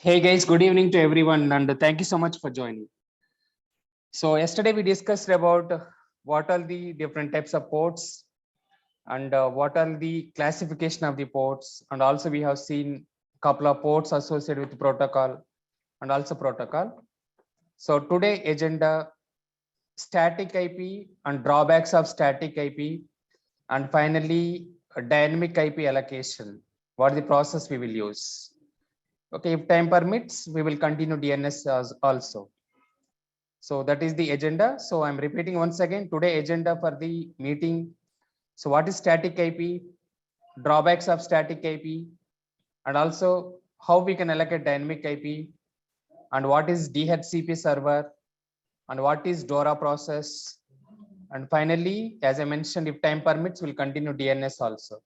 Hey guys, good evening to everyone and thank you so much for joining. So yesterday we discussed about what are the different types of ports and what are the classification of the ports, and also we have seen couple of ports associated with protocol and also protocol. So today agenda, static IP and drawbacks of static IP, and finally a dynamic IP allocation, what the process we will use. Okay, if time permits, we will continue DNS also. So that is the agenda. So I'm repeating once again, today agenda for the meeting. So what is static IP, drawbacks of static IP, and also how we can allocate dynamic IP, and what is DHCP server, and what is DORA process. And finally, as I mentioned, if time permits, we'll continue DNS also.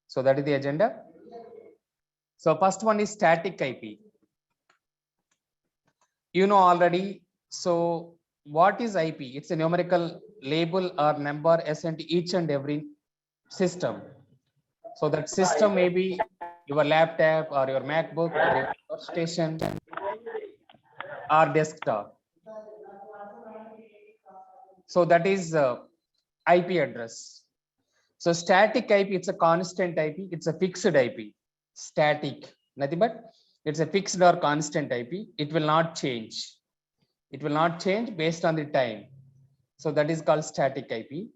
So that is the agenda. So first one is static IP. You know already. So what is IP? It's a numerical label or number assigned to each and every system. So that system may be your laptop or your MacBook or your workstation or desktop. So that is IP address. So static IP, it's a constant IP, it's a fixed IP. Static, nothing but it's a fixed or constant IP. It will not change. It will not change based on the time. So that is called static IP.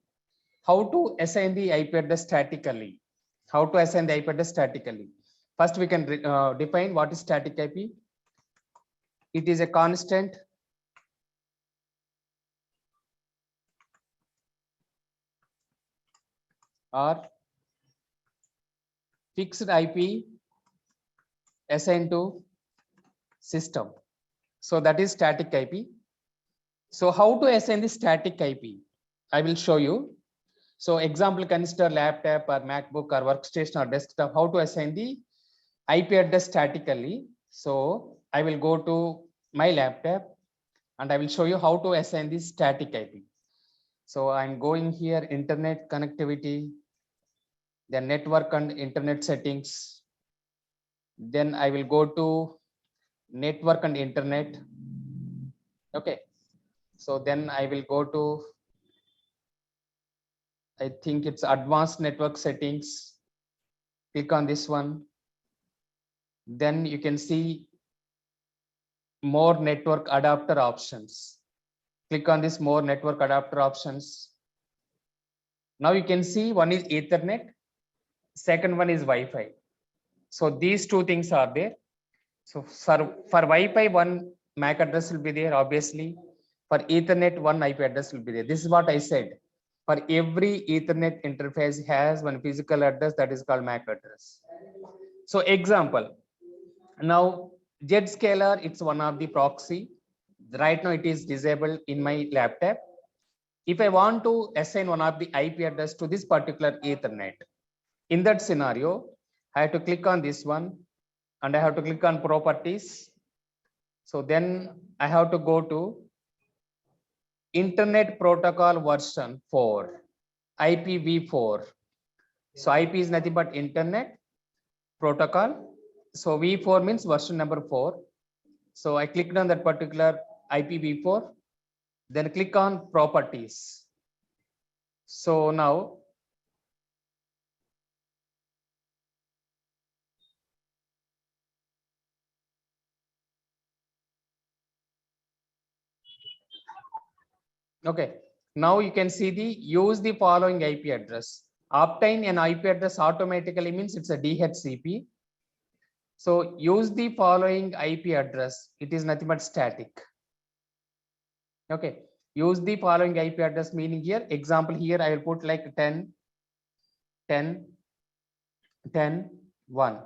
How to assign the IP address statically? How to assign the IP address statically? First, we can define what is static IP. It is a constant or fixed IP assigned to system. So that is static IP. So how to assign the static IP? I will show you. So example, consider laptop or MacBook or workstation or desktop, how to assign the IP address statically. So I will go to my laptop and I will show you how to assign this static IP. So I'm going here, internet connectivity, then network and internet settings. Then I will go to network and internet. Okay. So then I will go to, I think it's advanced network settings. Click on this one. Then you can see more network adapter options. Click on this more network adapter options. Now you can see one is Ethernet, second one is Wi-Fi. So these two things are there. So for Wi-Fi, one MAC address will be there, obviously. For Ethernet, one IP address will be there. This is what I said. For every Ethernet interface has one physical address that is called MAC address. So example, now Zscaler, it's one of the proxy. Right now it is disabled in my laptop. If I want to assign one of the IP address to this particular Ethernet, in that scenario, I have to click on this one and I have to click on properties. So then I have to go to Internet Protocol version 4, IPv4. So IP is nothing but Internet Protocol. So V4 means version number 4. So I clicked on that particular IPv4, then click on properties. So now okay, now you can see the use the following IP address. Obtain an IP address automatically means it's a DHCP. So use the following IP address. It is nothing but static. Okay, use the following IP address meaning here. Example here I will put like 10, 10, 10, 1.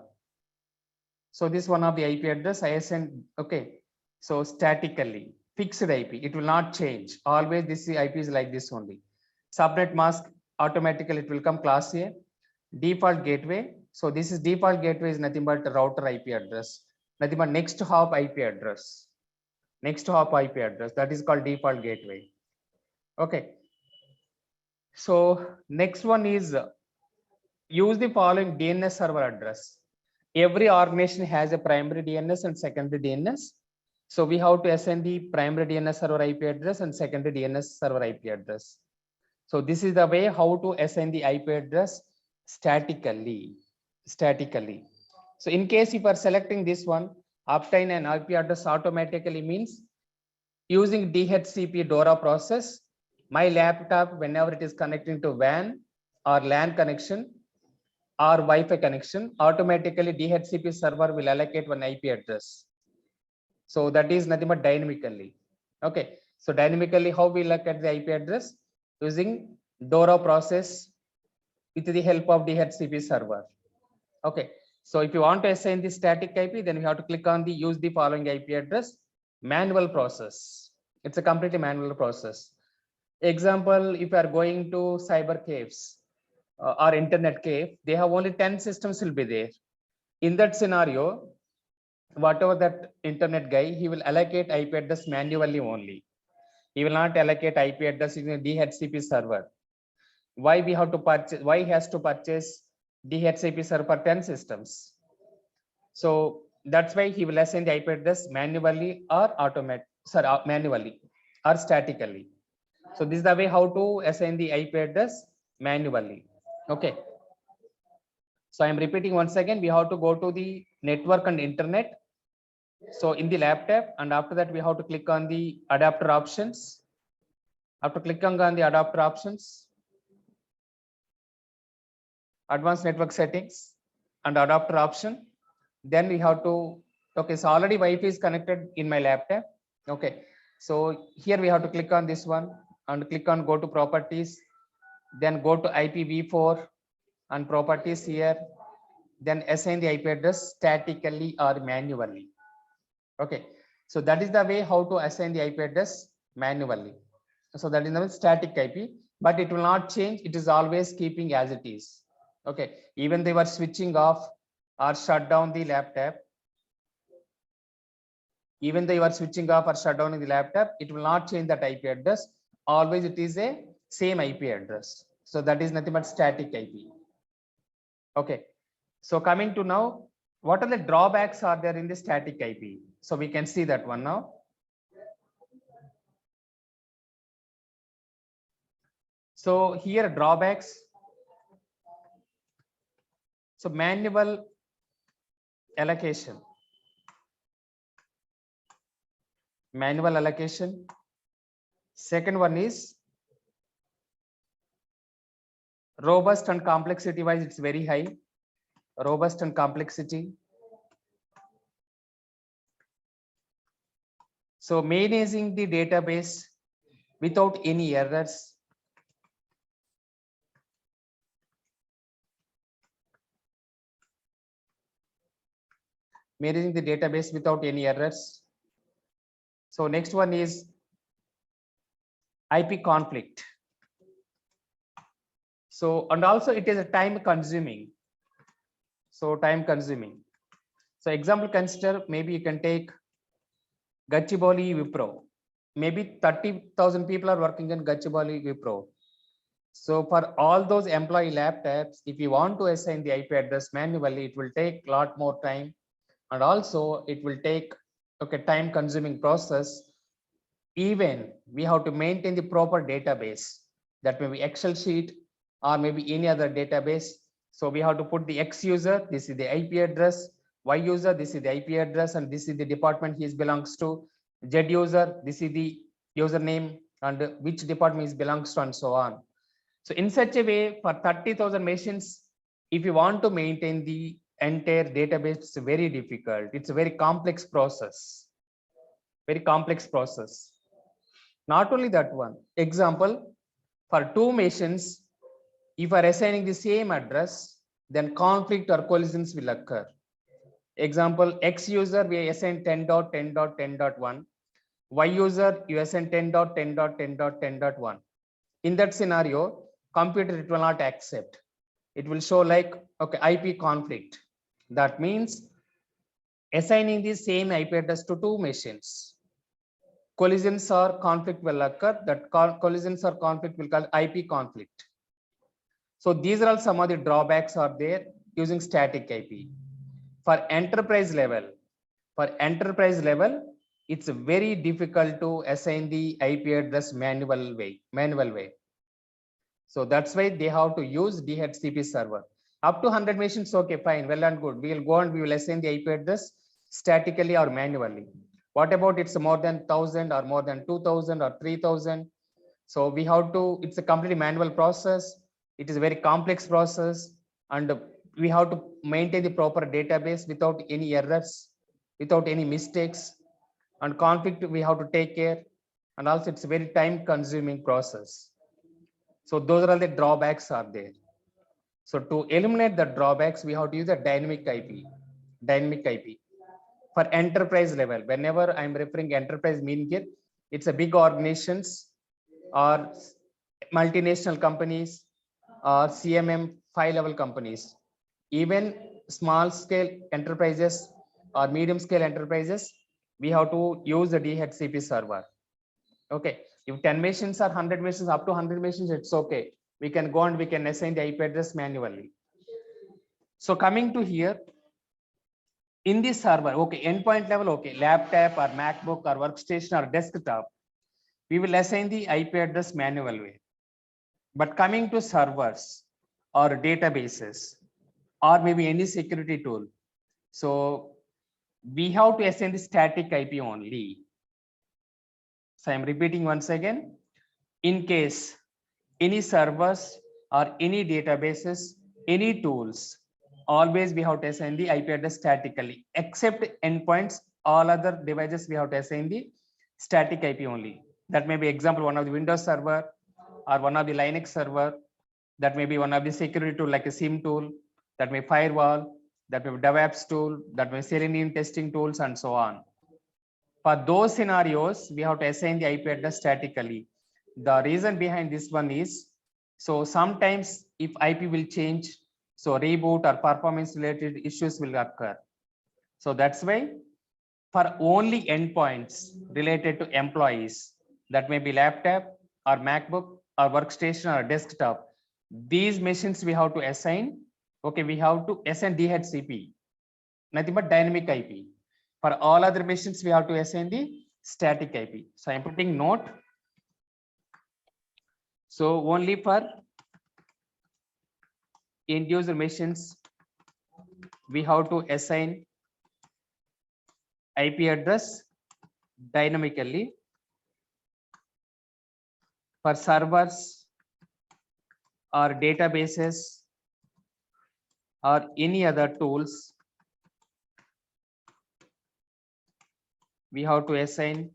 So this one of the IP address I assign. Okay, so statically fixed IP, it will not change. Always this IP is like this only. Subnet mask automatically it will come class A. Default gateway. So this is default gateway is nothing but router IP address, nothing but next hop IP address. Next hop IP address, that is called default gateway. Okay. So next one is use the following DNS server address. every organization has a primary DNS and secondary DNS. So we have to assign the primary DNS server IP address and secondary DNS server IP address. So this is the way how to assign the IP address statically. So in case if you are selecting this one, obtain an IP address automatically means using DHCP DORA process, my laptop, whenever it is connecting to WAN or LAN connection or Wi-Fi connection, automatically DHCP server will allocate one IP address. So that is nothing but dynamically. Okay. So dynamically, how we look at the IP address? Using DORA process with the help of DHCP server. Okay. So if you want to assign the static IP, then you have to click on the use the following IP address, manual process. It's a completely manual process. Example, if you are going to cyber caves or internet cave, they have only 10 systems will be there. In that scenario, whatever that internet guy, he will allocate IP address manually only. He will not allocate IP address in a DHCP server. Why we have to purchase? Why he has to purchase DHCP server for 10 systems? So that's why he will assign the IP address manually or manually or statically. So this is the way how to assign the IP address manually. Okay. So I'm repeating once again, we have to go to the network and internet. So in the laptop, and after that we have to click on the adapter options. After clicking on the adapter options, advanced network settings and adapter option, then we have to, okay, so already Wi-Fi is connected in my laptop. Okay, so here we have to click on this one and click on go to properties, then go to IPv4 and properties here, then assign the IP address statically or manually. Okay, so that is the way how to assign the IP address manually. So that is the static IP, but it will not change. It is always keeping as it is. Okay, even they were switching off or shut down the laptop. Even though you are switching off or shut down in the laptop, it will not change that IP address. Always it is a same IP address. So that is nothing but static IP. Okay, so coming to now, what are the drawbacks are there in the static IP? So we can see that one now. So here drawbacks. So manual allocation. Manual allocation. Second one is robust and complexity wise, it's very high. Robust and complexity. So managing the database without any errors. Managing the database without any errors. So next one is IP conflict. So, and also it is a time consuming. So time consuming. So example, consider maybe you can take Gachibowli Wipro. Maybe 30,000 people are working in Gachibowli Wipro. So for all those employee laptops, if you want to assign the IP address manually, it will take a lot more time. And also it will take time consuming process. Even we have to maintain the proper database, that may be Excel sheet or maybe any other database. So we have to put the X user, this is the IP address, Y user, this is the IP address, and this is the department he belongs to, Z user, this is the username and which department he belongs to, and so on. So in such a way, for 30,000 machines, if you want to maintain the entire database, it's very difficult. It's a very complex process. Very complex process. Not only that one. Example, for two machines, if are assigning the same address, then conflict or collisions will occur. Example, X user we assign 10.10.10.1. Y user you assign 10.10.10.10.1. In that scenario, computer it will not accept. It will show like IP conflict. That means assigning the same IP address to two machines, collisions or conflict will occur. That collisions or conflict will call IP conflict. So these are all some of the drawbacks are there using static IP. For enterprise level, it's very difficult to assign the IP address manual way. So that's why they have to use DHCP server. Up to 100 machines, okay, fine, well and good. We will go and we will assign the IP address statically or manually. What about it's more than 1,000 or more than 2,000 or 3,000? So we have to, it's a completely manual process. It is a very complex process, and we have to maintain the proper database without any errors, without any mistakes, and conflict we have to take care. And also it's a very time consuming process. So those are all the drawbacks are there. So to eliminate the drawbacks, we have to use a dynamic IP. Dynamic IP. For enterprise level, whenever I'm referring enterprise, meaning here, it's a big organizations or multinational companies or CMM 5-level companies. Even small scale enterprises or medium scale enterprises, we have to use the DHCP server. Okay, if 10 machines or 100 machines, up to 100 machines, it's okay. We can go and we can assign the IP address manually. So coming to here, in this server, okay, endpoint level, okay, laptop or MacBook or workstation or desktop, we will assign the IP address manual way. But coming to servers or databases or maybe any security tool, so we have to assign the static IP only. So I'm repeating once again, in case any servers or any databases, any tools, always we have to assign the IP address statically, except endpoints, all other devices we have to assign the static IP only. That may be example, one of the Windows server or one of the Linux server, that may be one of the security tool like a SIM tool, that may firewall, that may be DevOps tool, that may Selenium testing tools, and so on. For those scenarios, we have to assign the IP address statically. The reason behind this one is, so sometimes if IP will change, so reboot or performance related issues will occur. So that's why for only endpoints related to employees, that may be laptop or MacBook or workstation or desktop, these machines we have to assign, okay, we have to assign DHCP, nothing but dynamic IP. For all other machines, we have to assign the static IP. So I'm putting note. So only for end user machines, we have to assign IP address dynamically. For servers or databases or any other tools, we have to assign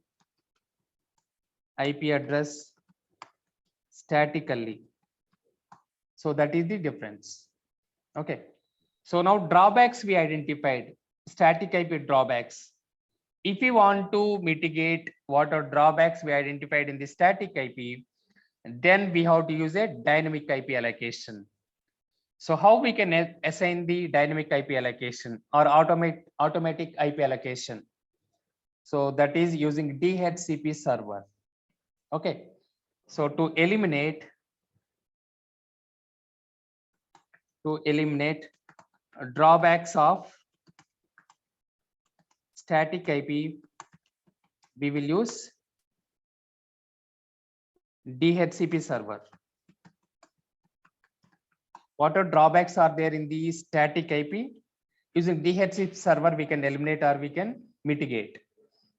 IP address statically. So that is the difference. Okay. So now drawbacks we identified, static IP drawbacks. If you want to mitigate what are drawbacks we identified in the static IP, then we have to use a dynamic IP allocation. So how we can assign the dynamic IP allocation or automatic IP allocation? So that is using DHCP server. Okay. So to eliminate drawbacks of static IP, we will use DHCP server. What are drawbacks are there in the static IP? Using DHCP server, we can eliminate or we can mitigate.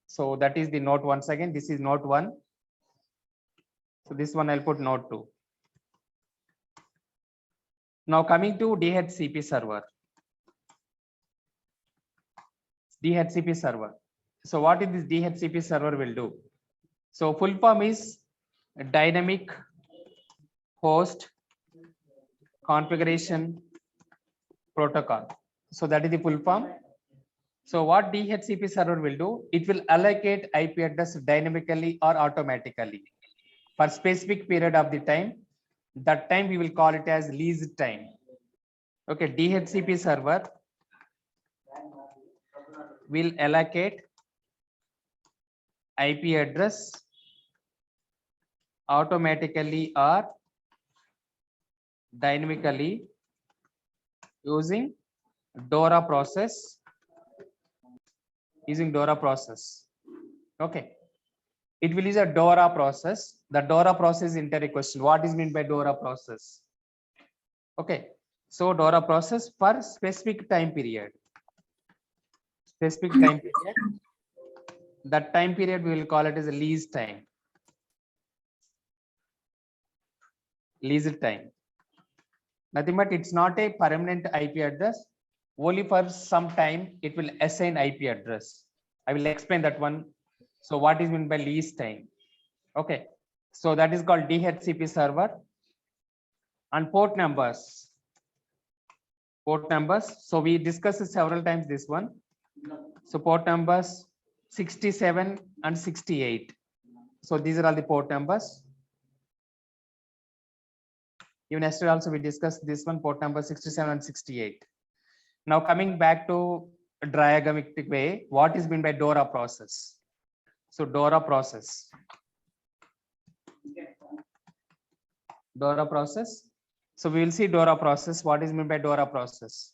So that is the note once again. This is note 1. So this one I'll put note 2. Now coming to DHCP server. DHCP server. So what is this DHCP server will do? So full form is dynamic host configuration protocol. So that is the full form. So what DHCP server will do, it will allocate IP address dynamically or automatically for specific period of the time. That time we will call it as lease time. Okay, DHCP server will allocate IP address automatically or dynamically using DORA process, using DORA process. Okay. It will use a DORA process. The DORA process is inter question. What is meant by DORA process? Okay. So DORA process for specific time period. Specific time period. That time period we will call it as a lease time. Lease time. Nothing but it's not a permanent IP address. Only for some time it will assign IP address. I will explain that one. So what is meant by lease time? Okay. So that is called DHCP server. And port numbers. Port numbers. So we discussed several times this one. So port numbers 67 and 68. So these are all the port numbers. Even yesterday also we discussed this one, port number 67 and 68. Now coming back to a diagrammatic way, what is meant by DORA process? So DORA process. DORA process. So we will see DORA process. What is meant by DORA process?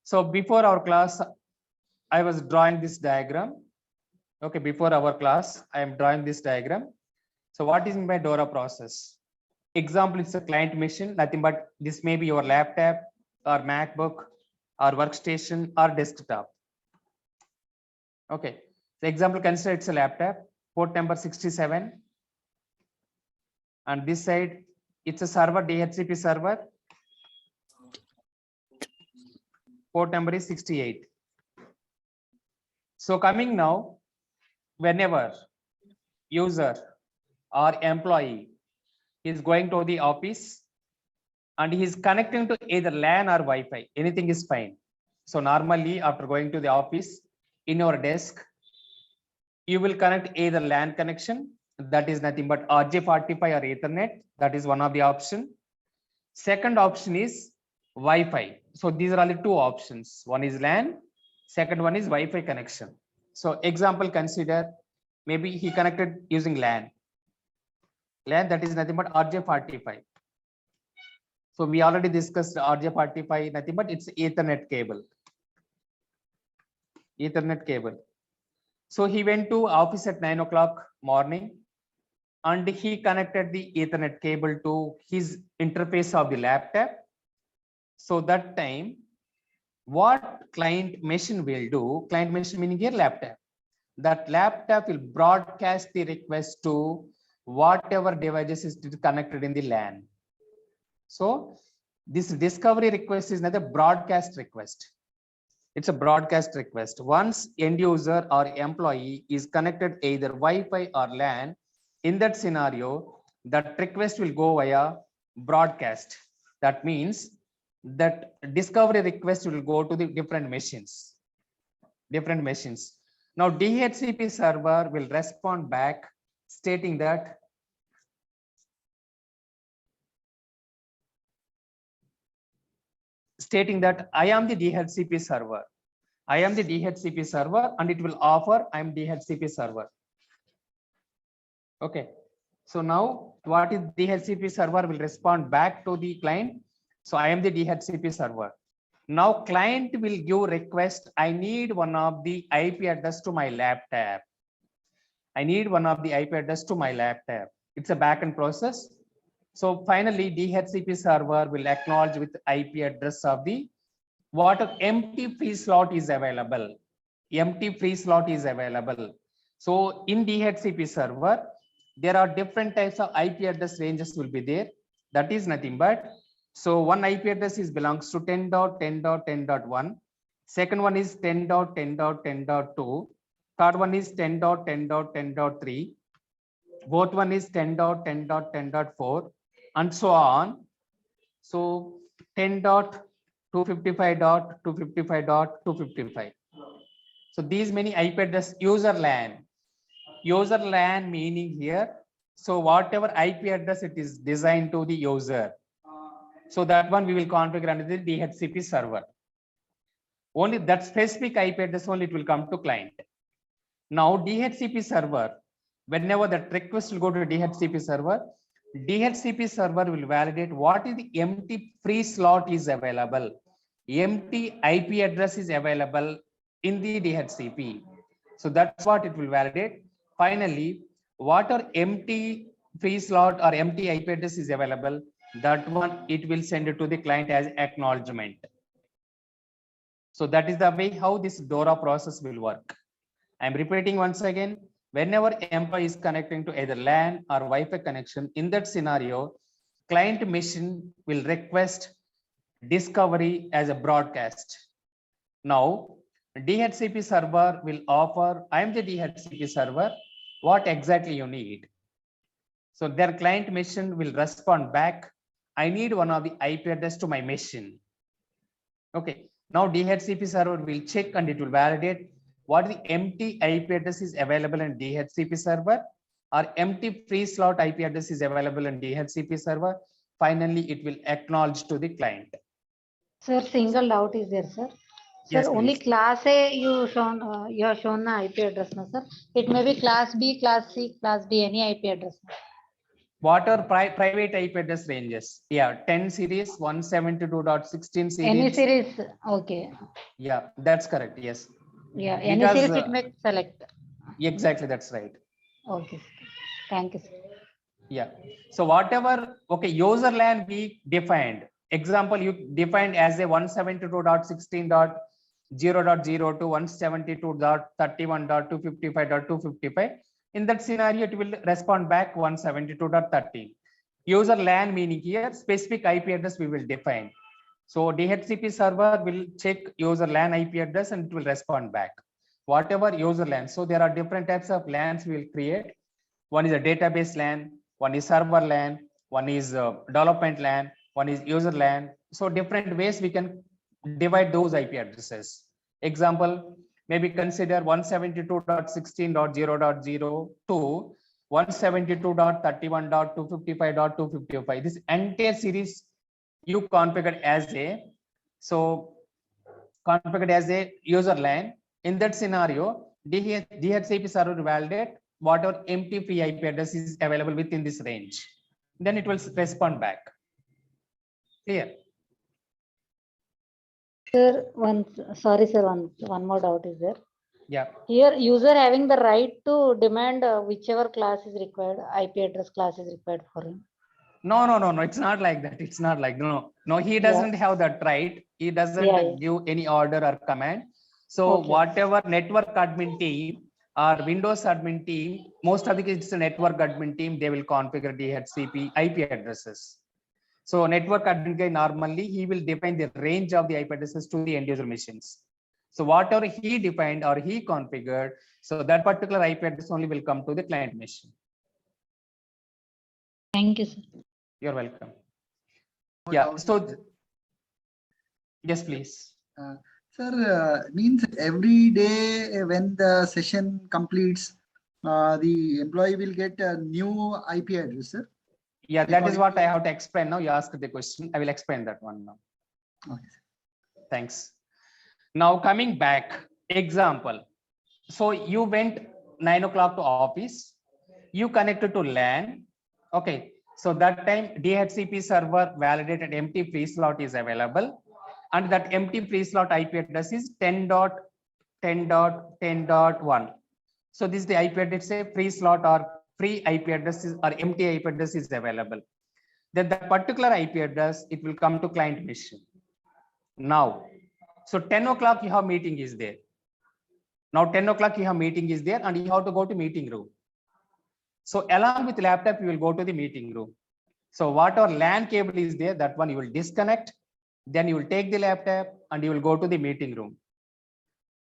So before our class, I was drawing this diagram. Okay, before our class, I am drawing this diagram. So what is meant by DORA process? Example, it's a client machine, nothing but this may be your laptop or MacBook or workstation or desktop. Okay, the example, consider it's a laptop, port number 67. And this side, it's a server, DHCP server. Port number is 68. So coming now, whenever user or employee is going to the office and he is connecting to either LAN or Wi-Fi, anything is fine. So normally after going to the office, in your desk, you will connect either LAN connection, that is nothing but RJ45 or Ethernet, that is one of the option. Second option is Wi-Fi. So these are only two options. One is LAN, second one is Wi-Fi connection. So example, consider maybe he connected using LAN. LAN, that is nothing but RJ45. So we already discussed RJ45, nothing but it's Ethernet cable. Ethernet cable. So he went to office at 9 o'clock morning and he connected the Ethernet cable to his interface of the laptop. So that time, what client machine will do, client machine meaning here laptop, that laptop will broadcast the request to whatever devices is connected in the LAN. So this discovery request is another broadcast request. It's a broadcast request. Once end user or employee is connected either Wi-Fi or LAN, in that scenario, that request will go via broadcast. That means that discovery request will go to the different machines. Different machines. Now DHCP server will respond back stating that I am the DHCP server. I am the DHCP server and it will offer I am DHCP server. Okay. So now what is DHCP server will respond back to the client. So I am the DHCP server. Now client will give request. I need one of the IP address to my laptop. I need one of the IP address to my laptop. It's a backend process. So finally, DHCP server will acknowledge with IP address of the what empty free slot is available. Empty free slot is available. So in DHCP server, there are different types of IP address ranges will be there. That is nothing but, so one IP address is belongs to 10.10.10.1. Second one is 10.10.10.2. Third one is 10.10.10.3. Fourth one is 10.10.10.4 and so on. So 10.255.255.255. So these many IP address user LAN. User LAN meaning here. So whatever IP address it is designed to the user. So that one we will configure under the DHCP server. Only that specific IP address only it will come to client. Now DHCP server, whenever that request will go to DHCP server, DHCP server will validate what is the empty free slot is available. Empty IP address is available in the DHCP. So that's what it will validate. Finally, what are empty free slot or empty IP address is available, that one it will send it to the client as acknowledgement. So that is the way how this DORA process will work. I'm repeating once again, whenever employee is connecting to either LAN or Wi-Fi connection, in that scenario, client machine will request discovery as a broadcast. Now, DHCP server will offer, I am the DHCP server, what exactly you need. So their client machine will respond back, I need one of the IP address to my machine. Okay, now DHCP server will check and it will validate what the empty IP address is available in DHCP server or empty free slot IP address is available in DHCP server. Finally, it will acknowledge to the client. Sir, single doubt is there, sir. Yes, Sir, only please. class A you have shown the IP address, no, sir. It may be class B, class C, class D, any IP address. What are private IP address ranges? Yeah, 10 series, 172.16 series. Any series, okay. Yeah, that's correct. Yes. Yeah, any Because, series it may select. exactly, that's right. Okay, sir. Thank you, sir. Yeah. So whatever, okay, user LAN we defined. Example, you defined as a 172.16.0.0 to 172.31.255.255. In that scenario, it will respond back 172.13. User LAN meaning here specific IP address we will define. So DHCP server will check user LAN IP address and it will respond back. Whatever user LAN. So there are different types of LANs we will create. One is a database LAN, one is server LAN, one is development LAN, one is user LAN. So different ways we can divide those IP addresses. Example, maybe consider 172.16.0.0 to 172.31.255.255. This entire series you configured as a, so configured as a user LAN. In that scenario, DHCP server will validate whatever empty free IP address is available within this range. Then it will respond back. Clear? Sir, sorry, sir, one more doubt is there. Yeah. Here, user having the right to demand whichever class is required, IP address class is required for him. No. It's not like that. It's not like no. He doesn't have that right. He doesn't give any order or command. So whatever network admin team or Windows admin team, most of the cases it's a network admin team, they will configure DHCP IP addresses. So network admin guy normally he will define the range of the IP addresses to the end user machines. So whatever he defined or he configured, so that particular IP address only will come to the client machine. Thank you, sir. You're welcome. Yeah. So yes, please. Sir, means every day when the session completes, the employee will get a new IP address, sir? Yeah, that is what I have to explain now. You asked the question. I will explain that one now. Okay. Thanks. Now coming back, example. So you went 9 o'clock to office. You connected to LAN. Okay. So that time DHCP server validated empty free slot is available. And that empty free slot IP address is 10.10.10.1. So this is the IP address, say free slot or free IP addresses or empty IP address is available. Then the particular IP address, it will come to client machine. Now, so 10 o'clock you have meeting is there. Now 10 o'clock you have meeting is there and you have to go to meeting room. So along with laptop, you will go to the meeting room. So whatever LAN cable is there, that one you will disconnect. Then you will take the laptop and you will go to the meeting room.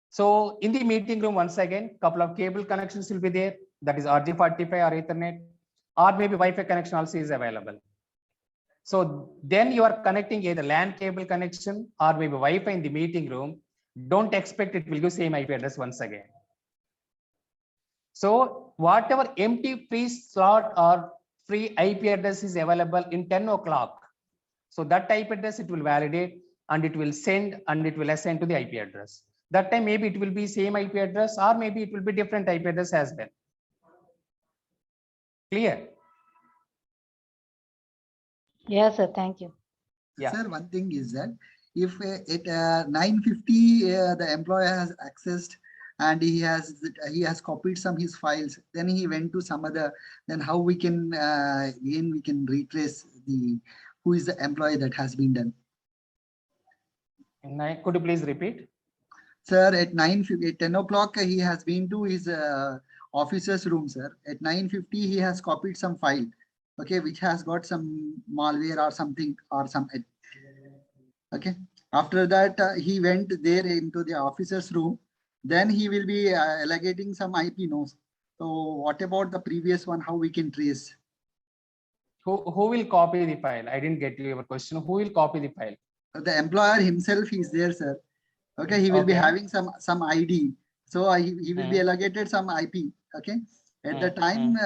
So in the meeting room, once again, couple of cable connections will be there. That is RJ45 or Ethernet, or maybe Wi-Fi connection also is available. So then you are connecting either LAN cable connection or maybe Wi-Fi in the meeting room. Don't expect it will give same IP address once again. So whatever empty free slot or free IP address is available in 10 o'clock. So that IP address it will validate and it will send and it will assign to the IP address. That time maybe it will be same IP address or maybe it will be different IP address as well. Clear? Yes, sir. Thank you. Yeah. Sir, one thing is that if at 9:50 the employee has accessed and he has copied some his files, then he went to some other, then how we can again we can retrace the who is the employee that has been done. Could you please repeat? Sir, at 10 o'clock he has been to his officer's room, sir. At 9:50 he has copied some file, okay, which has got some malware or something or some. Okay. After that, he went there into the officer's room. Then he will be allocating some IP nodes. So what about the previous one? How we can trace? Who will copy the file? I didn't get your question. Who will copy the file? The employer himself is there, sir. Okay, he will be Okay. having some ID. So he will be allocated some IP. Okay. At the time,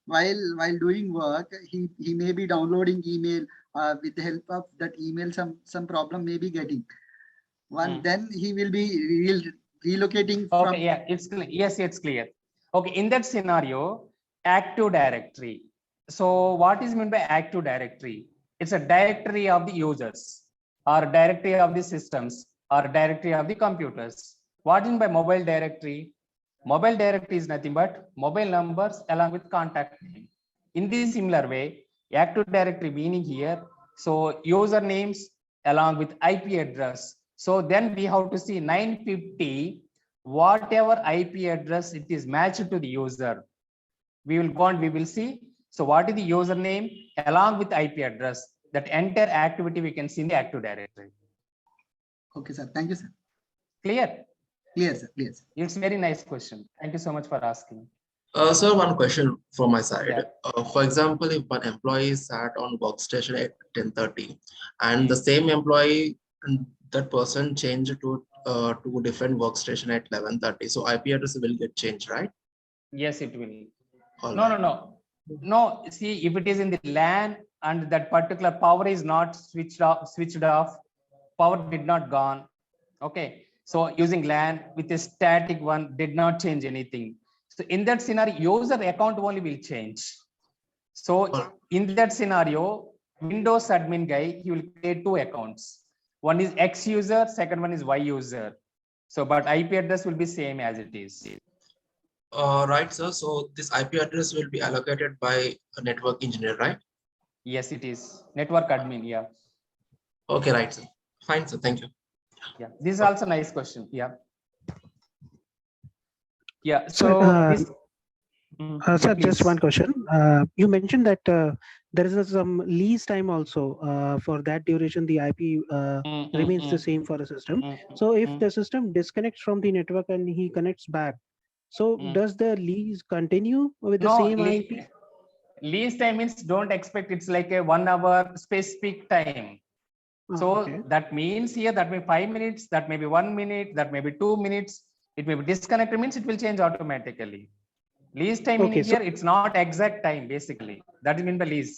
while doing work, he may be downloading email. With the help of that email, some problem may be getting. Then he will be relocating from. Okay, yeah, yes, it's clear. Okay, in that scenario, Active Directory. So what is meant by Active Directory? It's a directory of the users, or directory of the systems, or directory of the computers. What is meant by mobile directory? Mobile directory is nothing but mobile numbers along with contact name. In this similar way, Active Directory meaning here, so usernames along with IP address. So then we have to see 950, whatever IP address it is matched to the user. We will go and we will see. So what is the username along with IP address? That entire activity we can see in the Active Directory. Okay, sir. Thank you, sir. Clear? Clear, sir. Clear, sir. It's very nice question. Thank you so much for asking. Sir, one question from my side. Yeah. For example, if one employee sat on workstation at 10:30 and the same employee and that person changed to a different workstation at 11:30, so IP address will get changed, right? Yes, it will. All No, right. no. See, if it is in the LAN and that particular power is not switched off, power did not gone. Okay. So using LAN with a static one did not change anything. So in that scenario, user account only will change. So in that scenario, Windows admin guy, he will create two accounts. One is X user, second one is Y user. So, but IP address will be same as it is. Right, sir. So this IP address will be allocated by a network engineer, right? Yes, it is network admin. Yeah. Okay, right, sir. Fine, sir. Thank you. Yeah, this is also a nice question. Yeah. Yeah. So Sir, this. sir, Please. just one question. You mentioned that there is some lease time also. For that duration, the IP remains the same for a system. So if the system disconnects from the network and he connects back, so does the lease continue with the same IP? Lease time means don't expect it's like a 1 hour specific time. So Okay. that means here that may be 5 minutes, that may be 1 minute, that may be 2 minutes. It may be disconnected means it will change automatically. Lease time Okay, meaning here it's not exact time basically. That is mean by lease.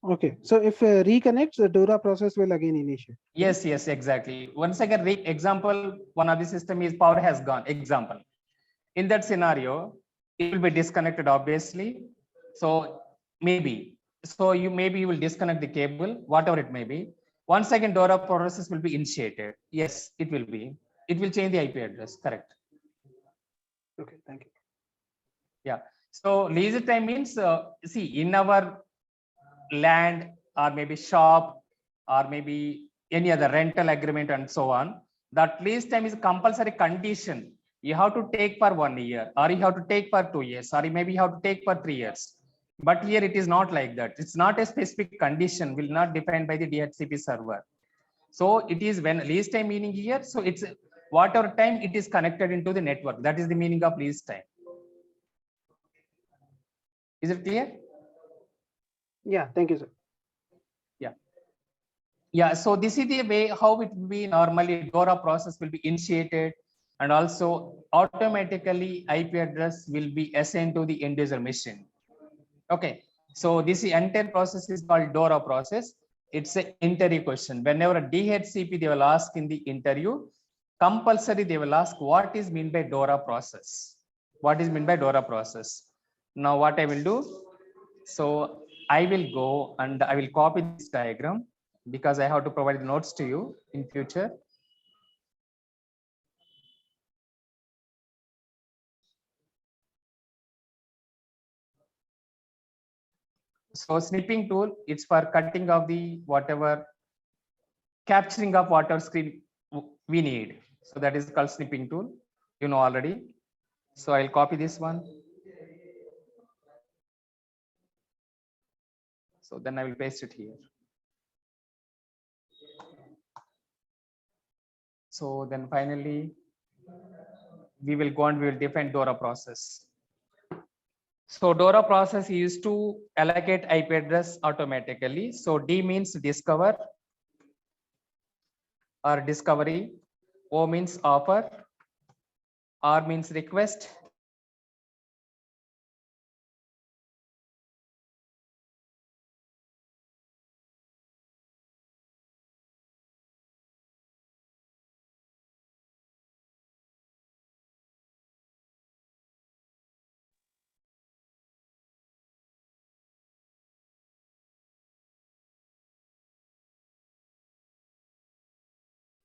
Okay. So if reconnects, the DORA process will again initiate. Yes, yes, exactly. Once again, example, one of the system is power has gone. Example. In that scenario, it will be disconnected obviously. So maybe you will disconnect the cable, whatever it may be. Once again, DORA process will be initiated. Yes, it will be. It will change the IP address. Correct. Okay, thank you. Yeah. So leisure time means see in our land or maybe shop or maybe any other rental agreement and so on. That lease time is a compulsory condition. You have to take for 1 year, or you have to take for 2 years, or maybe you have to take for 3 years. But here it is not like that. It's not a specific condition, will not defined by the DHCP server. So it is when lease time meaning here. So it's whatever time it is connected into the network. That is the meaning of lease time. Is it clear? Yeah, thank you, sir. Yeah, so this is the way how it will be normally DORA process will be initiated, and also automatically IP address will be assigned to the end user machine. Okay, so this entire process is called DORA process. It's an interview question. Whenever a DHCP they will ask in the interview, compulsory they will ask what is meant by DORA process. What is meant by DORA process? Now what I will do? So I will go and I will copy this diagram because I have to provide the notes to you in future. So snipping tool, it's for cutting of the whatever, capturing of whatever screen we need. So that is called snipping tool, you know already. So I'll copy this one. So then I will paste it here. So then finally, we will go and we will define DORA process. So DORA process is used to allocate IP address automatically. So D means discover or discovery, O means offer, R means request,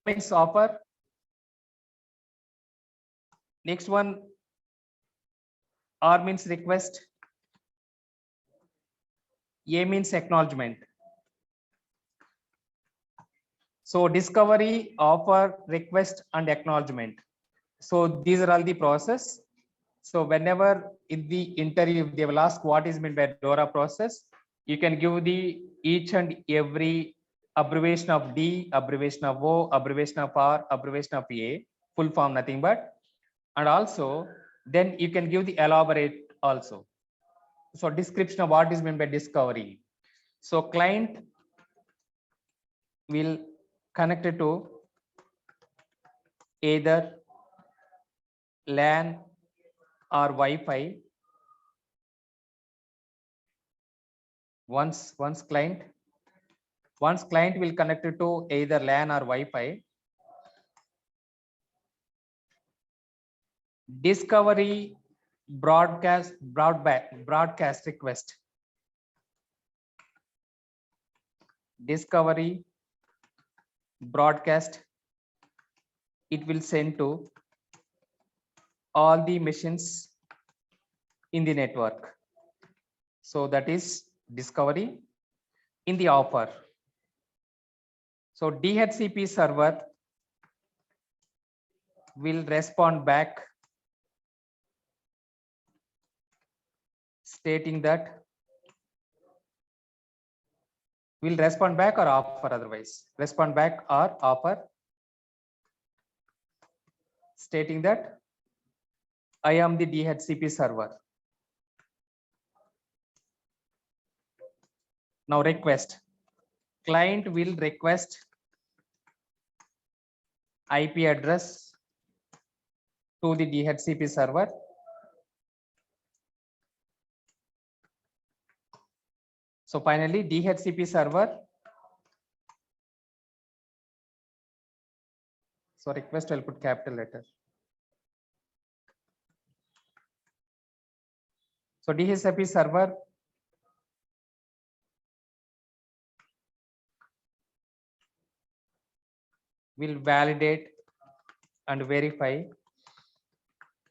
means offer. Next one, R means request, A means acknowledgement. So discovery, offer, request, and acknowledgement. So these are all the process. So whenever in the interview, if they will ask what is meant by DORA process, you can give the each and every abbreviation of D, abbreviation of O, abbreviation of R, abbreviation of A, full form, nothing but. And also, then you can give the elaborate also. So description of what is meant by discovery. So client will connect it to either LAN or Wi-Fi. Once client will connect it to either LAN or Wi-Fi. Discovery broadcast request. Discovery broadcast, it will send to all the machines in the network. So that is discovery. In the offer, so DHCP server will respond back stating that, will respond back or offer, otherwise respond back or offer stating that I am the DHCP server. Now request, client will request IP address to the DHCP server. So finally DHCP server, so request I'll put capital letter. So DHCP server will validate and verify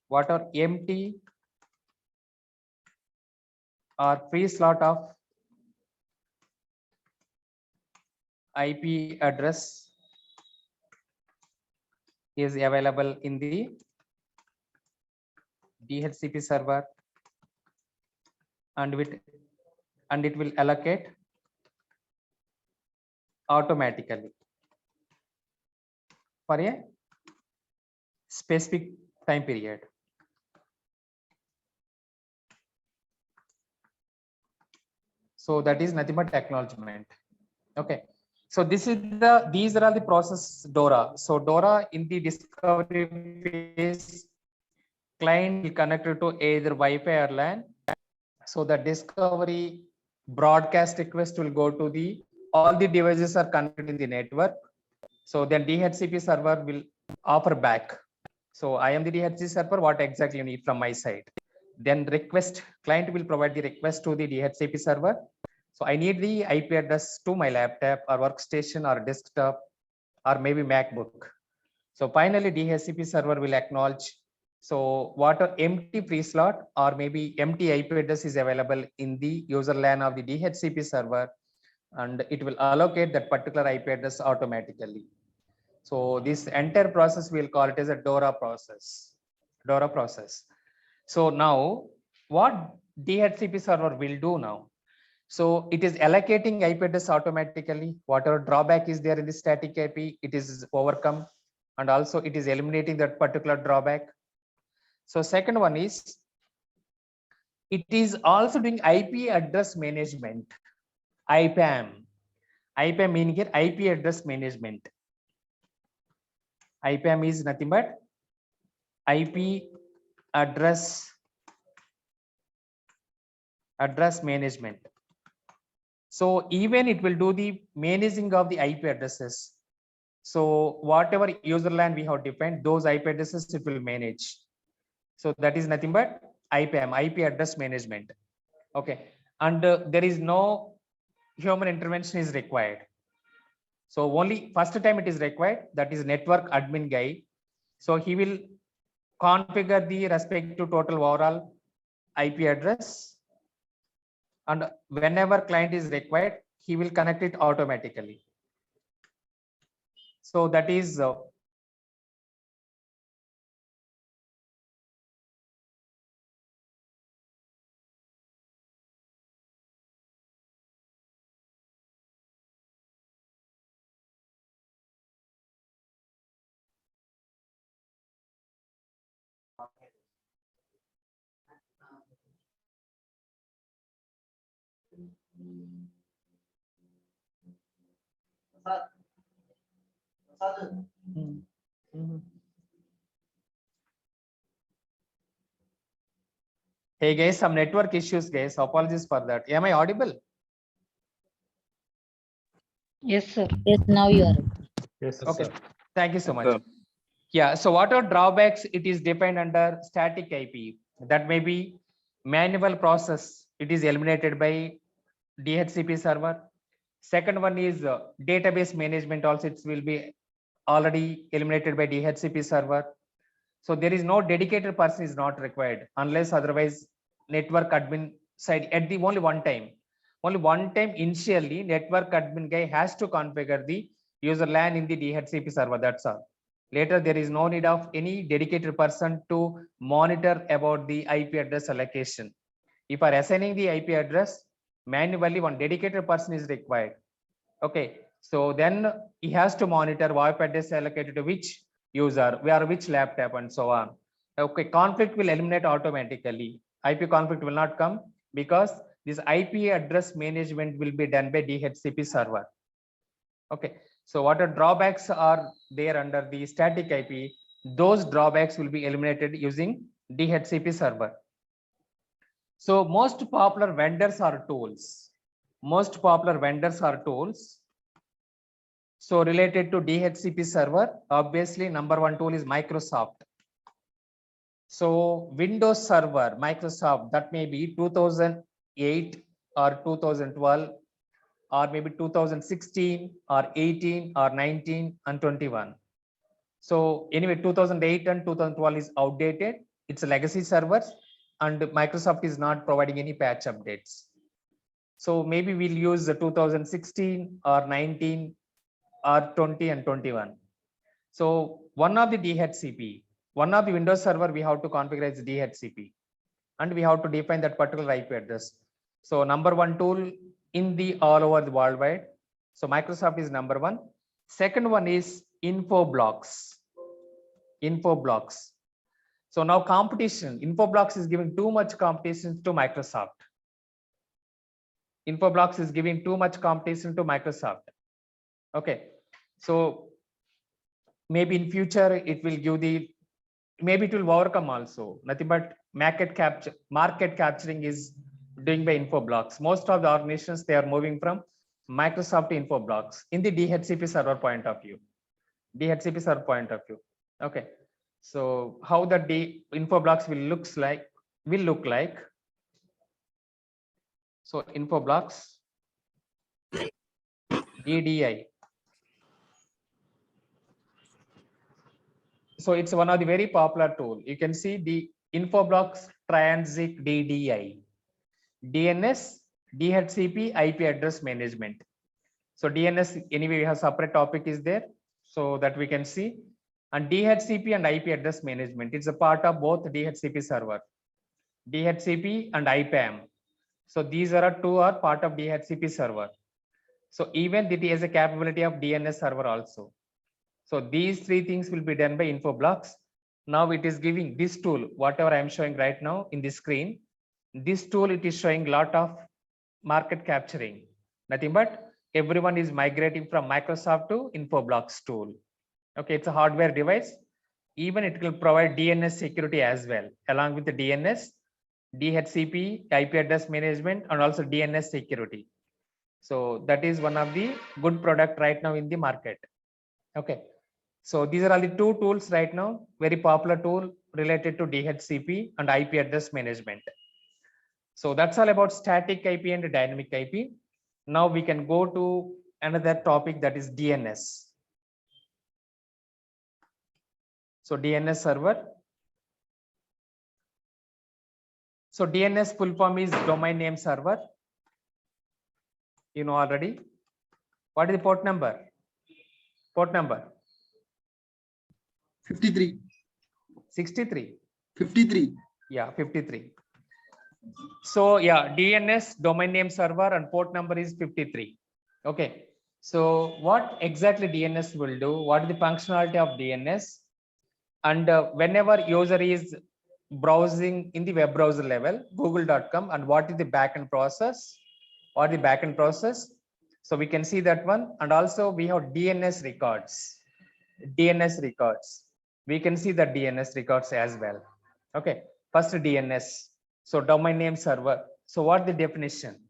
what are empty or free slot of IP address is available in the DHCP server, and it will allocate automatically for a specific time period. So that is nothing but acknowledgement. Okay. So these are all the process DORA. So DORA in the discovery phase, client will connect it to either Wi-Fi or LAN. So the discovery broadcast request will go to the, all the devices are connected in the network. So then DHCP server will offer back. So I am the DHCP server, what exactly you need from my side. Then request, client will provide the request to the DHCP server. So I need the IP address to my laptop or workstation or desktop or maybe MacBook. So finally DHCP server will acknowledge. So what a empty free slot or maybe empty IP address is available in the user LAN of the DHCP server, and it will allocate that particular IP address automatically. So this entire process we'll call it as a DORA process. DORA process. So now what DHCP server will do now? So it is allocating IP address automatically. Whatever drawback is there in the static IP, it is overcome, and also it is eliminating that particular drawback. So second one is it is also doing IP address management, IPAM. IPAM meaning here IP address management. IPAM is nothing but IP address management. So even it will do the managing of the IP addresses. So whatever user LAN we have defined, those IP addresses it will manage. So that is nothing but IPAM, IP address management. Okay, and there is no human intervention is required. So only first time it is required, that is network admin guy. So he will configure the respective total overall IP address, and whenever client is required, he will connect it automatically. So that is Hey guys, some network issues, guys. Apologies for that. Am I audible? Yes, sir. Yes, now you are. Yes, Okay. sir. Thank you so Yes, much. sir. Yeah. So what are drawbacks? It is defined under static IP. That may be manual process. It is eliminated by DHCP server. Second one is database management. Also, it will be already eliminated by DHCP server. So there is no dedicated person is not required unless otherwise network admin side at the only one time initially network admin guy has to configure the user LAN in the DHCP server. That's all. Later there is no need of any dedicated person to monitor about the IP address allocation. If are assigning the IP address manually, one dedicated person is required. Okay, so then he has to monitor IP address allocated to which user, where which laptop, and so on. Okay, conflict will eliminate automatically. IP conflict will not come because this IP address management will be done by DHCP server. Okay, so what are drawbacks are there under the static IP? Those drawbacks will be eliminated using DHCP server. So most popular vendors are tools. Most popular vendors are tools. So related to DHCP server, obviously number one tool is Microsoft. So Windows Server, Microsoft, that may be 2008 or 2012 or maybe 2016 or 18 or 19 and 21. So anyway, 2008 and 2012 is outdated. It's a legacy servers and Microsoft is not providing any patch updates. So maybe we'll use the 2016 or 19 or 20 and 21. So one of the DHCP, one of the Windows server we have to configure as DHCP and we have to define that particular IP address. So number one tool in the all over the worldwide. So Microsoft is number one. Second one is Infoblox. Infoblox. So now competition, Infoblox is giving too much competition to Microsoft. Infoblox is giving too much competition to Microsoft. Okay, so maybe in future it will give the, maybe it will overcome also. Nothing but market capturing is doing by Infoblox. Most of the organizations, they are moving from Microsoft to Infoblox in the DHCP server point of view. DHCP server point of view. Okay, so how the Infoblox will look like. So Infoblox. EDI. So it's one of the very popular tool. You can see the Infoblox Transit DDI, DNS, DHCP, IP address management. So DNS, anyway, we have separate topic is there, so that we can see. And DHCP and IP address management, it's a part of both DHCP server, DHCP and IPAM. So these are two are part of DHCP server. So even it has a capability of DNS server also. So these three things will be done by Infoblox. Now it is giving this tool, whatever I am showing right now in the screen. This tool, it is showing lot of market capturing. Nothing but everyone is migrating from Microsoft to Infoblox tool. Okay, it's a hardware device. Even it will provide DNS security as well, along with the DNS, DHCP, IP address management, and also DNS security. So that is one of the good product right now in the market. Okay. So these are all the two tools right now, very popular tool related to DHCP and IP address management. So that's all about static IP and dynamic IP. Now we can go to another topic, that is DNS. So DNS server. So DNS full form is domain name server. You know already. What is the port number? Port number? 53. 63. 53. Yeah, 53. So yeah, DNS domain name server and port number is 53. Okay. So what exactly DNS will do? What is the functionality of DNS? And whenever user is browsing in the web browser level, google.com, and what is the backend process? Or the backend process? So we can see that one. And also we have DNS records. DNS records. We can see the DNS records as well. Okay. First DNS. So domain name server. So what the definition?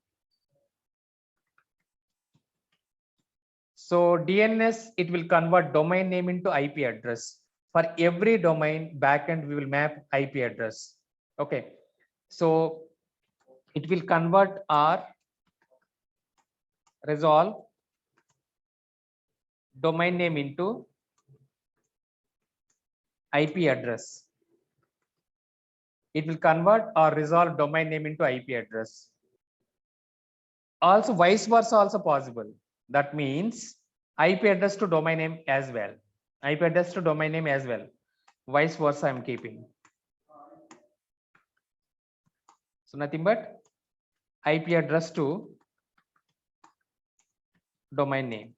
So DNS, it will convert domain name into IP address. For every domain backend, we will map IP address. Okay. So it will convert or resolve domain name into IP address. It will convert or resolve domain name into IP address. Also vice versa also possible. That means IP address to domain name as well. IP address to domain name as well. Vice versa I'm keeping. So nothing but IP address to domain name.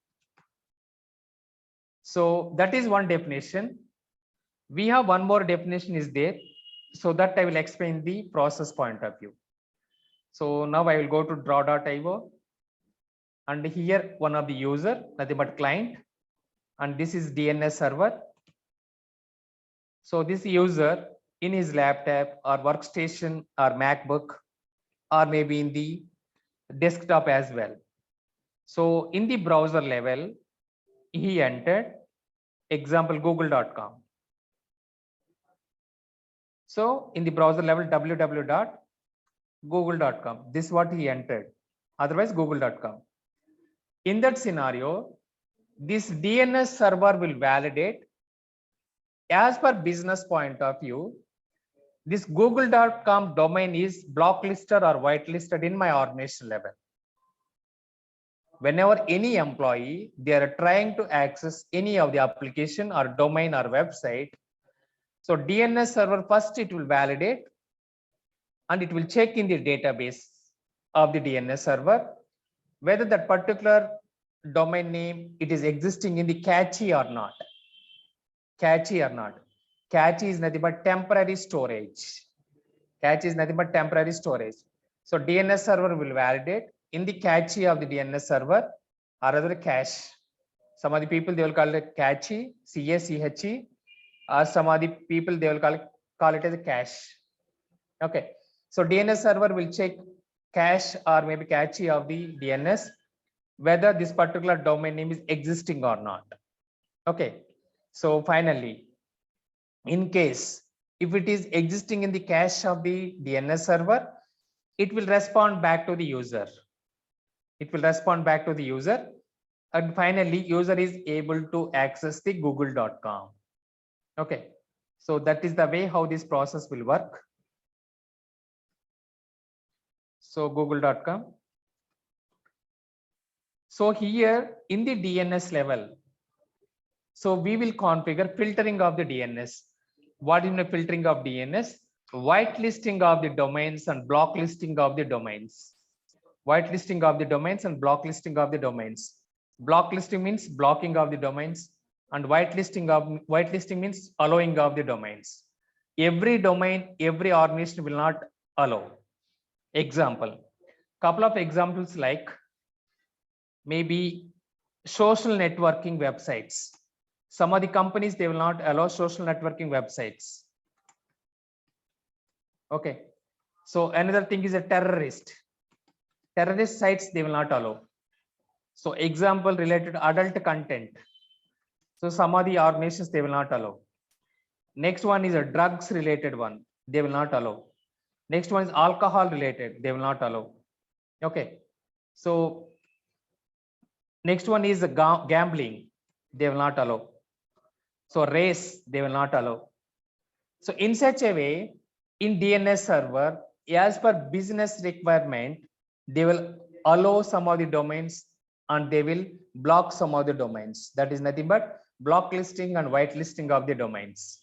So that is one definition. We have one more definition is there. So that I will explain the process point of view. So now I will go to draw.io, and here one of the user, nothing but client, and this is DNS server. So this user in his laptop or workstation or MacBook, or maybe in the desktop as well. So in the browser level, he entered example google.com. So in the browser level www.google.com, this is what he entered, otherwise google.com. In that scenario, this DNS server will validate as per business point of view. This google.com domain is blacklisted or whitelisted in my organization level. Whenever any employee, they are trying to access any of the application or domain or website, so DNS server first it will validate, and it will check in the database of the DNS server whether that particular domain name it is existing in the cache or not. Cache or not. Cache is nothing but temporary storage. Cache is nothing but temporary storage. So DNS server will validate in the cache of the DNS server or other cache. Some of the people they will call it cache, CACHE, or some of the people they will call it as a cache. Okay. So DNS server will check cache or maybe cache of the DNS whether this particular domain name is existing or not. Okay. So finally, in case if it is existing in the cache of the DNS server, it will respond back to the user. It will respond back to the user And finally, user is able to access the google.com. Okay, so that is the way how this process will work. So google.com. So here in the DNS level, so we will configure filtering of the DNS. What is the filtering of DNS? Whitelisting of the domains and block listing of the domains. Whitelisting of the domains and block listing of the domains. Block listing means blocking of the domains, and whitelisting means allowing of the domains. Every domain, every organization will not allow. Example, couple of examples like maybe social networking websites. Some of the companies, they will not allow social networking websites. Okay, so another thing is a terrorist sites, they will not allow. So example related to adult content, so some of the organizations, they will not allow. Next one is a drugs related one, they will not allow. Next one is alcohol related, they will not allow. Okay, so next one is gambling, they will not allow. So race, they will not allow. So in such a way, in DNS server, as per business requirement, they will allow some of the domains and they will block some of the domains. That is nothing but block listing and white listing of the domains.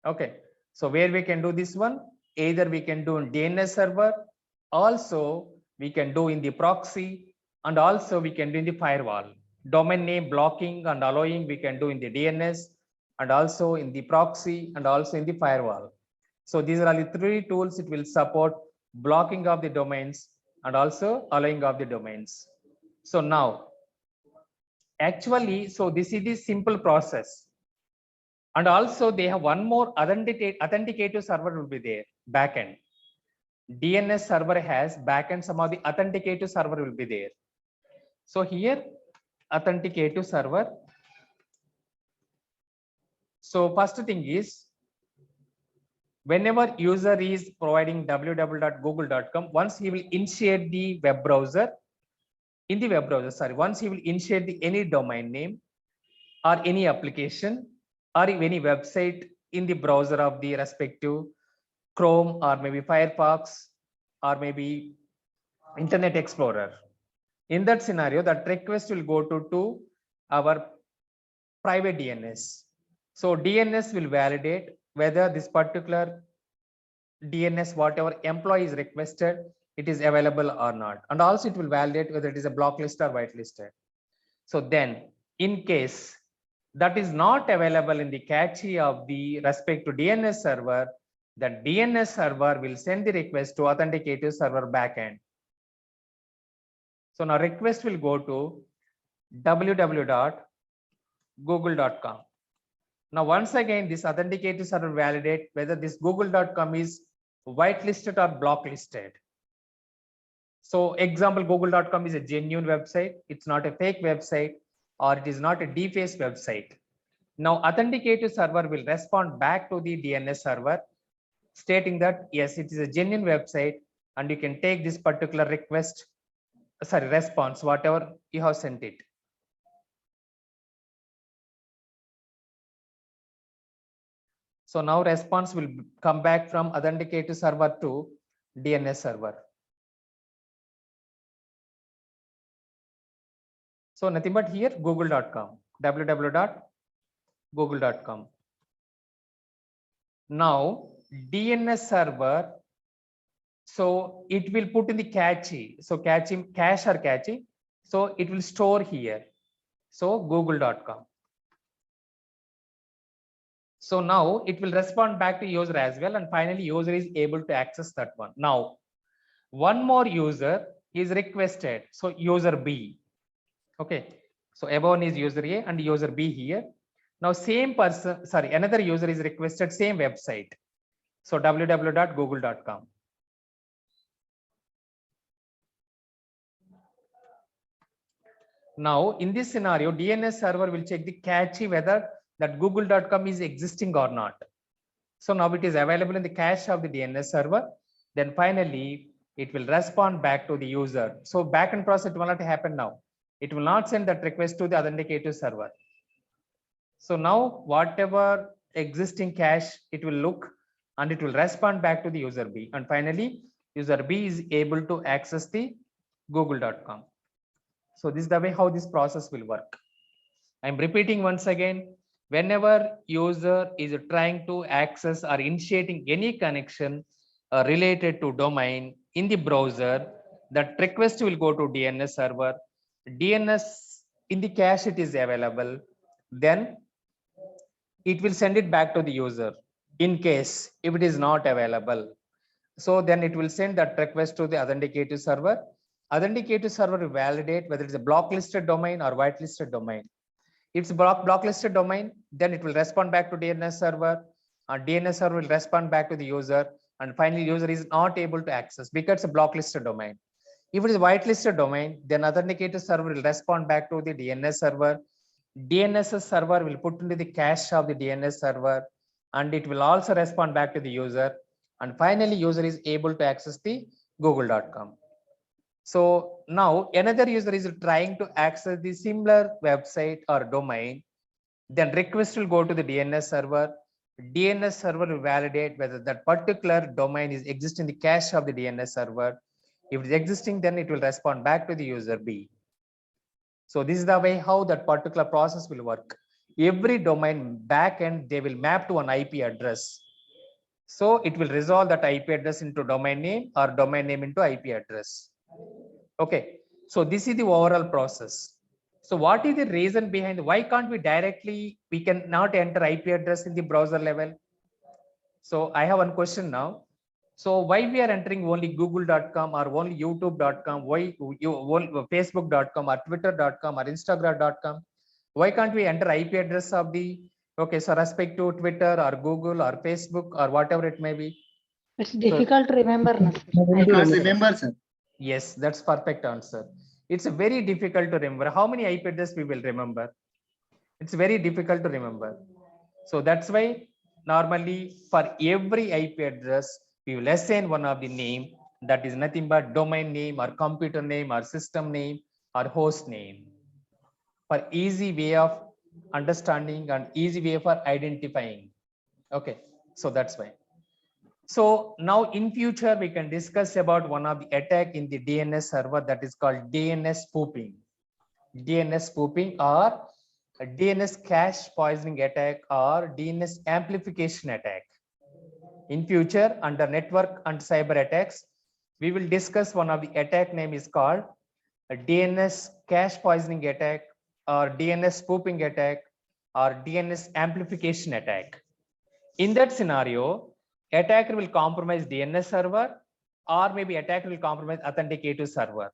Okay, so where we can do this one, either we can do in DNS server, also we can do in the proxy, and also we can do in the firewall. Domain name blocking and allowing we can do in the DNS, and also in the proxy, and also in the firewall. So these are all the three tools it will support: blocking of the domains and also allowing of the domains. So now, actually, so this is the simple process. And also they have one more authenticator server will be there, backend. DNS server has backend, some of the authenticator server will be there. So here, authenticator server. So first thing is, whenever user is providing www.google.com, once he will initiate the web browser, once he will initiate any domain name or any application or any website in the browser of the respective Chrome or maybe Firefox or maybe Internet Explorer. In that scenario, that request will go to our private DNS. So DNS will validate whether this particular DNS, whatever employee is requested, it is available or not. And also it will validate whether it is a block list or whitelisted. So then in case that is not available in the cache of the respective DNS server, the DNS server will send the request to authenticator server backend. So now request will go to www.google.com. Now once again, this authenticator server validate whether this google.com is whitelisted or blocklisted. So example, google.com is a genuine website, it's not a fake website, or it is not a defaced website. Now authenticator server will respond back to the DNS server stating that yes, it is a genuine website and you can take this particular response, whatever you have sent it. So now response will come back from authenticator server to DNS server. So nothing but here google.com, www.google.com. Now DNS server, so it will put in the cache. So cache. So it will store here. So google.com. So now it will respond back to user as well, and finally user is able to access that one. Now one more user is requested, so user B. Okay, so above one is user A and user B here. Now same person, another user is requested same website, so www.google.com. Now in this scenario, DNS server will check the cache whether that google.com is existing or not. So now it is available in the cache of the DNS server. Then finally it will respond back to the user. So backend process will not happen now. It will not send that request to the authenticator server. So now whatever existing cache, it will look and it will respond back to the user B. And finally, user B is able to access the google.com. So this is the way how this process will work. I'm repeating once again, whenever user is trying to access or initiating any connection related to domain in the browser, that request will go to DNS server. DNS in the cache it is available. Then it will send it back to the user in case if it is not available. So then it will send that request to the authenticator server. Authenticator server will validate whether it's a blocklisted domain or whitelisted domain. If it's blocklisted domain, then it will respond back to DNS server, and DNS server will respond back to the user, and finally user is not able to access because it's a blocklisted domain. If it is a whitelisted domain, then authenticator server will respond back to the DNS server. DNS server will put into the cache of the DNS server, and it will also respond back to the user, and finally user is able to access the google.com. So now another user is trying to access the similar website or domain, then request will go to the DNS server. DNS server will validate whether that particular domain is existing in the cache of the DNS server. If it is existing, then it will respond back to the user B. So this is the way how that particular process will work. Every domain backend, they will map to an IP address. So it will resolve that IP address into domain name or domain name into IP address. Okay, so this is the overall process. So what is the reason behind why can't we cannot enter IP address in the browser level? So I have one question now. So why we are entering only google.com or only youtube.com, why you facebook.com or twitter.com or instagram.com? Why can't we enter IP address of the, okay, so respect to Twitter or Google or Facebook or whatever it may be? It's difficult to remember, no, sir. I can't remember, sir. Yes, that's perfect answer. It's very difficult to remember. How many IP address we will remember? It's very difficult to remember. So that's why normally for every IP address, we will assign one of the name that is nothing but domain name or computer name or system name or host name, for easy way of understanding and easy way for identifying. Okay, so that's why. So now in future, we can discuss about one of the attack in the DNS server that is called DNS spoofing. DNS spoofing or DNS cache poisoning attack or DNS amplification attack. In future, under network and cyber attacks, we will discuss one of the attack name is called a DNS cache poisoning attack or DNS spoofing attack or DNS amplification attack. In that scenario, attacker will compromise DNS server or maybe attacker will compromise authenticator server.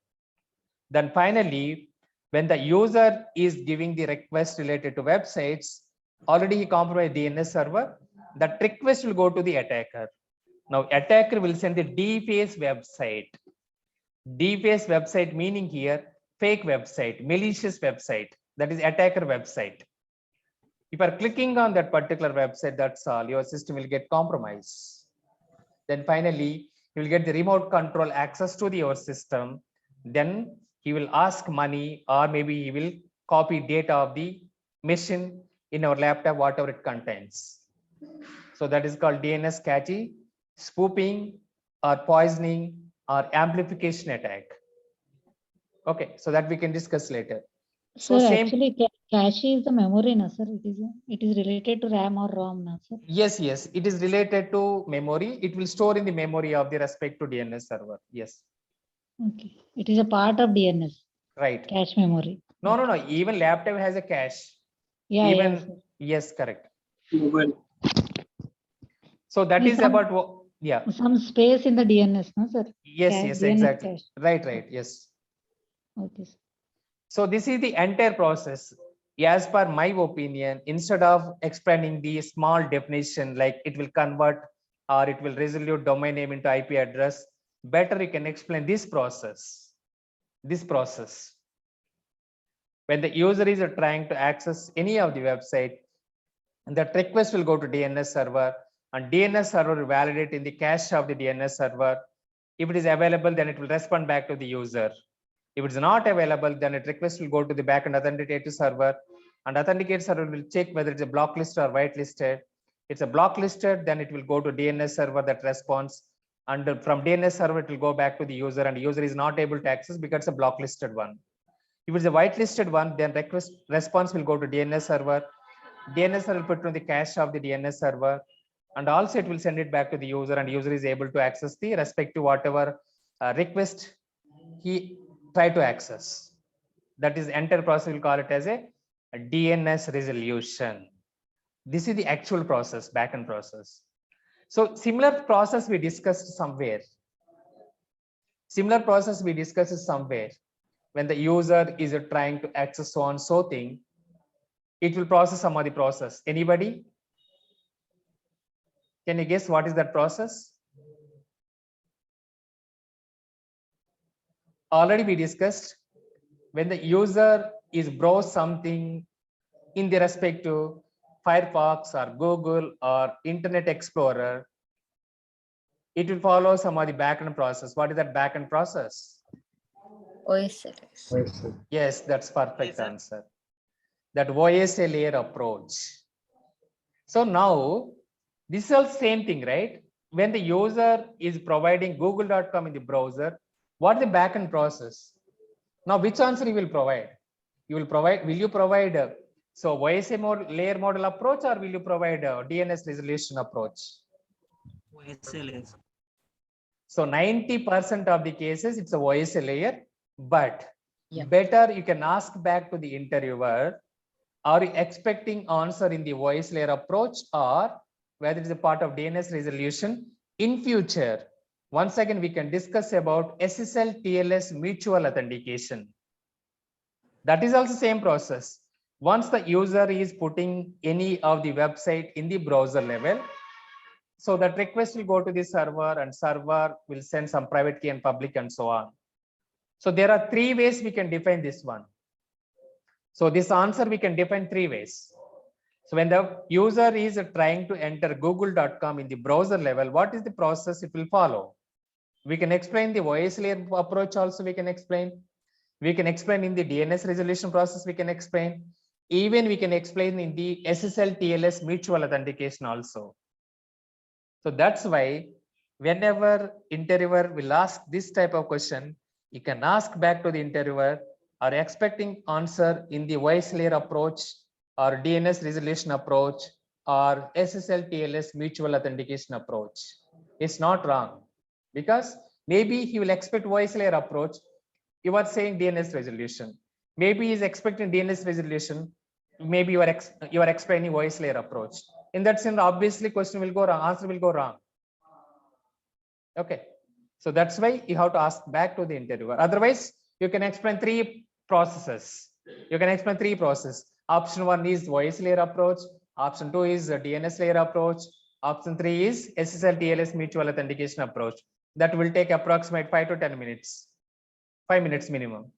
Then finally, when the user is giving the request related to websites, already he compromised DNS server, that request will go to the attacker. Now attacker will send the deface website. Deface website meaning here fake website, malicious website, that is attacker website. If you are clicking on that particular website, that's all, your system will get compromised. Then finally, you will get the remote control access to your system. Then he will ask money or maybe he will copy data of the machine in our laptop, whatever it contains. So that is called DNS cache, spoofing or poisoning or amplification attack. Okay, so that we can discuss later. So Sir, same. actually, cache is the memory, no, sir. It is related to RAM or ROM, no, sir. Yes, it is related to memory. It will store in the memory of the respect to DNS server. Yes. Okay, it is a part of DNS. Right. Cache memory. No. Even laptop has a cache. Yeah, Even yeah, sir. yes, correct. So that There's is about what. Yeah. Some space in the DNS, no, sir. Yes, DNS exactly. cache. Right. Yes. Okay, sir. So this is the entire process. As per my opinion, instead of explaining the small definition like it will convert or it will resolve domain name into IP address, better you can explain this process. When the user is trying to access any of the website, that request will go to DNS server and DNS server will validate in the cache of the DNS server. If it is available, then it will respond back to the user. If it's not available, then a request will go to the backend authenticator server, and authenticator server will check whether it's a blocklisted or whitelisted. It's a blocklisted, then it will go to DNS server that responds, and from DNS server it will go back to the user, and the user is not able to access because it's a blocklisted one. If it's a whitelisted one, then response will go to DNS server. DNS server will put on the cache of the DNS server, and also it will send it back to the user, and user is able to access the respective whatever request he tried to access. That is, entire process will call it as a DNS resolution. This is the actual process, backend process. So similar process we discussed somewhere. Similar process we discussed somewhere. When the user is trying to access so and so thing, it will process some of the process. Anybody? Can you guess what is that process? Already we discussed, when the user is browse something in the respect to Firefox or Google or Internet Explorer, it will follow some of the backend process. What is that backend process? OSLS. Yes, that's perfect answer. That OSA layer approach. So now this is all same thing, right? When the user is providing google.com in the browser, what is the backend process? Now, which answer you will provide? You will provide, will you provide so OSA layer model approach, or will you provide DNS resolution approach? OSLS. So 90% of the cases it's a OSA layer, but Yeah. better you can ask back to the interviewer, are you expecting answer in the voice layer approach, or whether it's a part of DNS resolution in future? Once again, we can discuss about SSL TLS mutual authentication. That is also same process. Once the user is putting any of the website in the browser level, so that request will go to the server, and server will send some private key and public and so on. So there are three ways we can define this one. So this answer we can define three ways. So when the user is trying to enter google.com in the browser level, what is the process it will follow? We can explain the voice layer approach also, we can explain. We can explain in the DNS resolution process, we can explain. Even we can explain in the SSL TLS mutual authentication also. So that's why whenever interviewer will ask this type of question, you can ask back to the interviewer, are you expecting answer in the voice layer approach, or DNS resolution approach, or SSL TLS mutual authentication approach? It's not wrong, because maybe he will expect voice layer approach. You are saying DNS resolution. Maybe he's expecting DNS resolution. Maybe you are explaining voice layer approach. In that sense, obviously question will go wrong, answer will go wrong. Okay. So that's why you have to ask back to the interviewer. Otherwise, you can explain three processes. You can explain three processes. Option one is voice layer approach. Option two is DNS layer approach. Option three is SSL TLS mutual authentication approach. That will take approximate 5 to 10 minutes. 5 minutes minimum.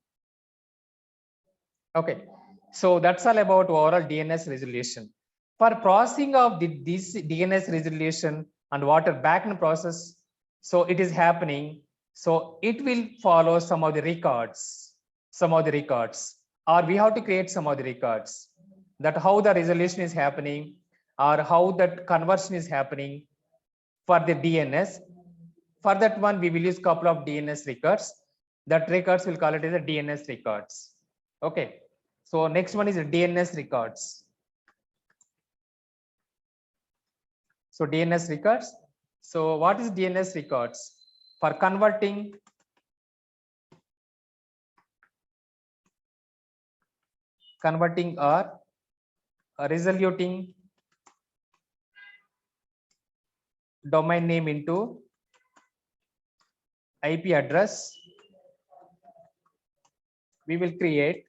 Okay. So that's all about overall DNS resolution. For processing of this DNS resolution and what a backend process, so it is happening. So it will follow some of the records, or we have to create some of the records, that how the resolution is happening, or how that conversion is happening for the DNS. For that one, we will use couple of DNS records. That records will call it as a DNS records. Okay. So next one is a DNS records. So DNS records. So what is DNS records? For converting or resoluting domain name into IP address, we will create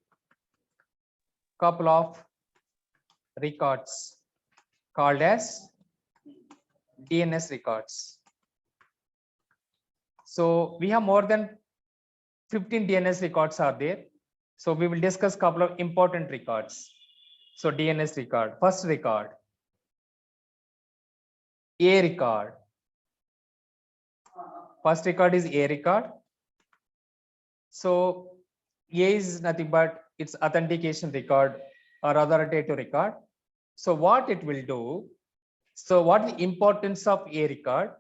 couple of records called as DNS records. So we have more than 15 DNS records are there. So we will discuss couple of important records. So DNS record, first record, A record. First record is A record. So A is nothing but its authentication record or authoritative record. So what it will do, so what the importance of A record?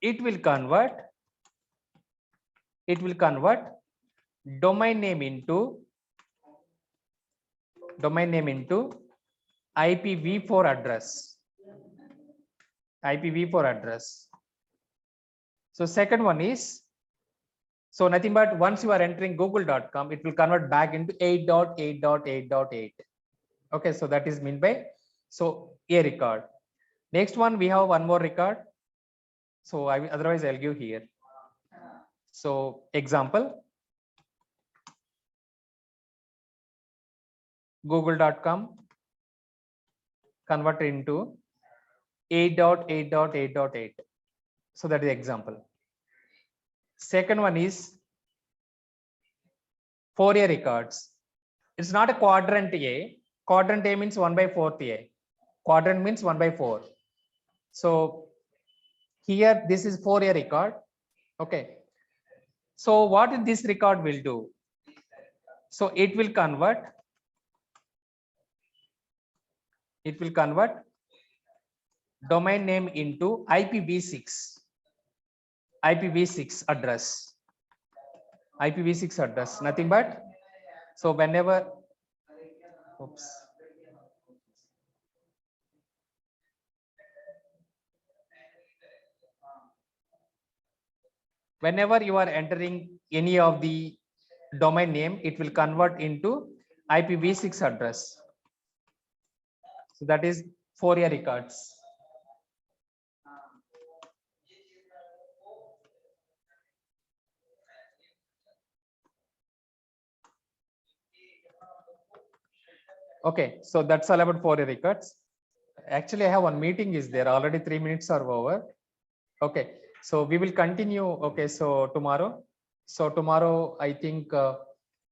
It will convert domain name into IPv4 address. IPv4 address. So second one is, so nothing but once you are entering google.com, it will convert back into 8.8.8.8. Okay, so that is meant by, so A record. Next one, we have one more record. So otherwise I'll give here. So example, google.com converted into 8.8.8.8. So that is the example. Second one is Fourier records. It's not a quadrant A. Quadrant A means 1/4 A. Quadrant means 1/4. So here this is Fourier record. Okay. So what this record will do? So it will convert domain name into IPv6 address. IPv6 address, nothing but, so whenever, oops. Whenever you are entering any of the domain name, it will convert into IPv6 address. So that is Fourier records. Okay, so that's all about Fourier records. Actually, I have one meeting is there already. 3 minutes are over. Okay, so we will continue. Okay, so tomorrow. So tomorrow, I think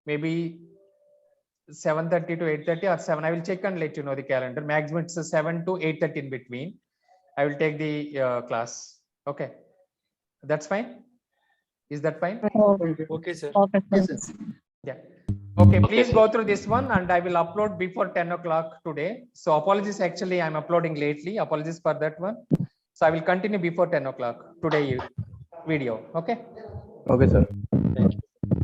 maybe 7:30 to 8:30 or 7. I will check and let you know the calendar. Maximum it's 7 to 8:30 in between. I will take the class. Okay, that's fine. Is that fine? Okay, sir. Yes, sir. Yeah. Okay, please go through this one and I will upload before 10 o'clock today. So apologies, actually I'm uploading lately. Apologies for that one. So I will continue before 10 o'clock today video. Okay. Okay, sir.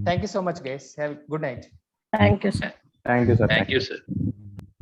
Thank you so much, guys. Have a good night. Thank you, sir. Thank you, sir. Thank you, sir.